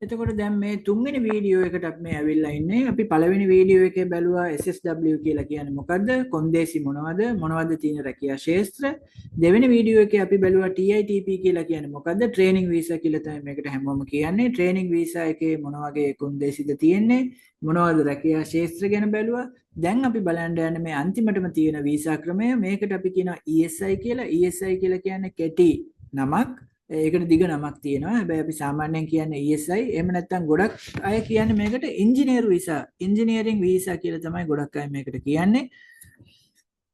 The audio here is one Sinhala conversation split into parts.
එතකොට දැන් මේ තුන්වෙනි වීඩියෝ එකට අපි මේ ඇවිල්ලා ඉන්නේ. අපි පළවෙනි වීඩියෝ එකේ බැලුවා SSW කියලා කියන්නේ මොකද්ද? කොන්දේසි මොනවද? මොනවද තියෙන රැකියා ශාස්ත්‍ර. දෙවෙනි වීඩියෝ එකේ අපි බැලුවා TITP කියලා කියන්නේ මොකද්ද? ට්‍රේනින් වීසා කියලා තමයි මේකට හැමෝම කියන්නේ. ට්‍රේනින් වීසා එකේ මොන වගේ කොන්දේසිද තියෙන්නේ? මොනවද රැකියා ශාස්ත්‍ර ගැන බැලුවා. දැන් අපි බලන්න යන්නේ මේ අන්තිමටම තියෙන වීසා ක්‍රමය. මේකට අපි කියනවා ESI කියලා. ESI කියලා කියන්නේ කෙටි නමක්. ඒකට දිග නමක් තියෙනවා. හැබැයි අපි සාමාන්‍යයෙන් කියන්නේ ESI. එහෙම නැත්නම් ගොඩක් අය කියන්නේ මේකට ඉංජිනේරු වීසා, ඉංජිනේරින් වීසා කියලා තමයි ගොඩක් අය මේකට කියන්නේ.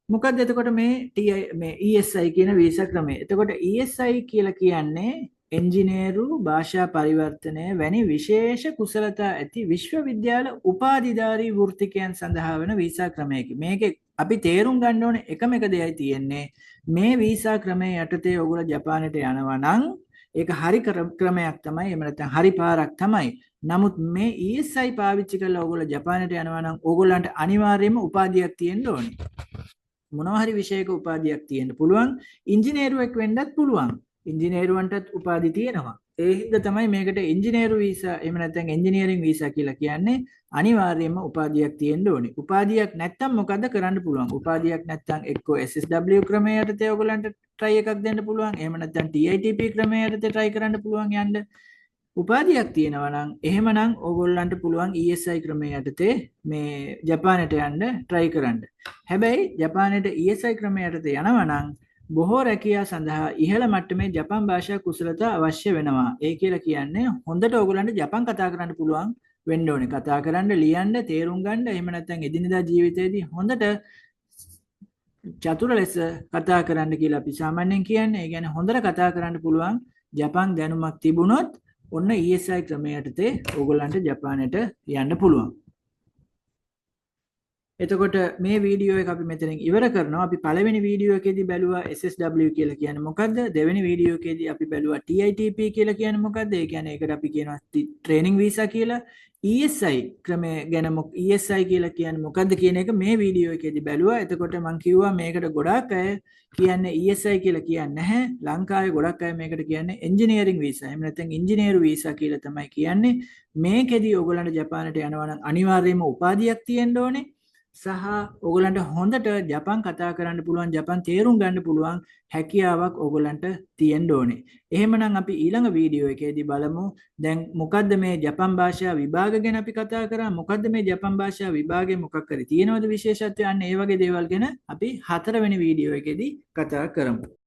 මොකක්ද එතකොට මේ ESI කියන වීසා ක්‍රමය? එතකොට ESI කියලා කියන්නේ එන්ජිනේරු භාෂා පරිවර්තනය වැනි විශේෂ කුසලතා ඇති විශ්වවිද්‍යාල උපාධිධාරී වෘත්තිකයන් සඳහා වන වීසා ක්‍රමයකි. මේකේ අපි තේරුම් ගන්න ඕනේ එකම එක දෙයයි තියෙන්නේ. මේ වීසා ක්‍රමයේ යටතේ ඔයගොල්ලෝ ජපානයට යනවා නම් ඒක හරි ක්‍රමයක් තමයි. එහෙම නැත්නම් හරි පාරක් තමයි. නමුත් මේ ESI පාවිච්චි කරලා ඔයගොල්ලෝ ජපානයට යනවා නම් ඕගොල්ලන්ට අනිවාර්යයෙන්ම උපාධියක් තියෙන්න ඕනේ. මොනවා හරි විෂයක උපාධියක් තියෙන්න පුළුවන්. ඉංජිනේරුවෙක් වෙන්නත් පුළුවන්. ඉංජිනේරුවන්ටත් උපාධි තියෙනවා. ඒ හින්දා තමයි මේකට ඉංජිනේරු වීසා එහෙම නැත්නම් එන්ජිනියරින් වීසා කියලා කියන්නේ. අනිවාර්යයෙන්ම උපාධියක් තියෙන්න ඕනේ. උපාධියක් නැත්තම් මොකද කරන්න පුළුවන්? උපාධියක් නැත්තම් එක්කෝ SSW ක්‍රමය යටතේ ඔයගලන්ට try එකක් දෙන්න පුළුවන්. එහෙම නැත්තම් TITP ක්‍රමය යටතේ try කරන්න පුළුවන් යන්න. උපාධියක් තියෙනවා නම් එහෙමනම් ඕගොල්ලන්ට පුළුවන් ESI ක්‍රමය යටතේ මේ ජපානයට යන්න try කරන්න. හැබැයි ජපානයට ESI ක්‍රමය යටතේ යනවා නම් බොහෝ රැකියා සඳහා ඉහළ මට්ටමේ ජපන් භාෂා කුසලතා අවශ්‍ය වෙනවා. ඒ කියලා කියන්නේ හොඳට ඕගොල්ලන්ට ජපන් කතා කරන්න පුළුවන් වෙන්න ඕනේ. කතා කරන්න, ලියන්න, තේරුම් ගන්න, එහෙම නැත්නම් එදිනෙදා ජීවිතයේදී හොඳට චතුර ලෙස කතා කරන්න කියලා අපි සාමාන්‍යයෙන් කියන්නේ. ඒ කියන්නේ හොඳට කතා කරන්න පුළුවන් ජපන් දැනුමක් තිබුණොත් ඔන්න ESI ක්‍රමය යටතේ ඕගොල්ලන්ට ජපානයට යන්න පුළුවන්. එතකොට මේ වීඩියෝ එක අපි මෙතනින් ඉවර කරනවා. අපි පළවෙනි වීඩියෝ එකේදී බැලුවා SSW කියලා කියන්නේ මොකද්ද? දෙවෙනි වීඩියෝ එකේදී අපි බැලුවා TITP කියලා කියන්නේ මොකද්ද? ඒ කියන්නේ ඒකට අපි කියනවා ට්‍රේනින් වීසා කියලා. ESI ක්‍රමය ගැන ESI කියලා කියන්නේ මොකද්ද කියන එක මේ වීඩියෝ එකේදී බැලුවා. එතකොට මම කිව්වා මේකට ගොඩාක් අය කියන්නේ ESI කියලා කියන්නේ නැහැ. ලංකාවේ ගොඩක් අය මේකට කියන්නේ එන්ජිනියරින් වීසා. එහෙම නැත්නම් ඉංජිනේරු වීසා කියලා තමයි කියන්නේ. මේකෙදී ඔයගොල්ලන්ට ජපානයට යනවා නම් අනිවාර්යයෙන්ම උපාධියක් තියෙන්න ඕනේ. සහ ඕගොල්ලන්ට හොඳට ජපන් කතා කරන්න පුළුවන්, ජපන් තේරුම් ගන්න පුළුවන් හැකියාවක් ඕගොල්ලන්ට තියෙන්න ඕනේ. එහෙමනම් අපි ඊළඟ වීඩියෝ එකේදී බලමු දැන් මොකද්ද මේ ජපන් භාෂා විභාග ගැන අපි කතා කරා. මොකද්ද මේ ජපන් භාෂා විභාගයේ මොකක් හරි තියෙනවද විශේෂත්වය? අන්න ඒ වගේ දේවල් ගැන අපි 4 වෙනි වීඩියෝ එකේදී කතා කරමු.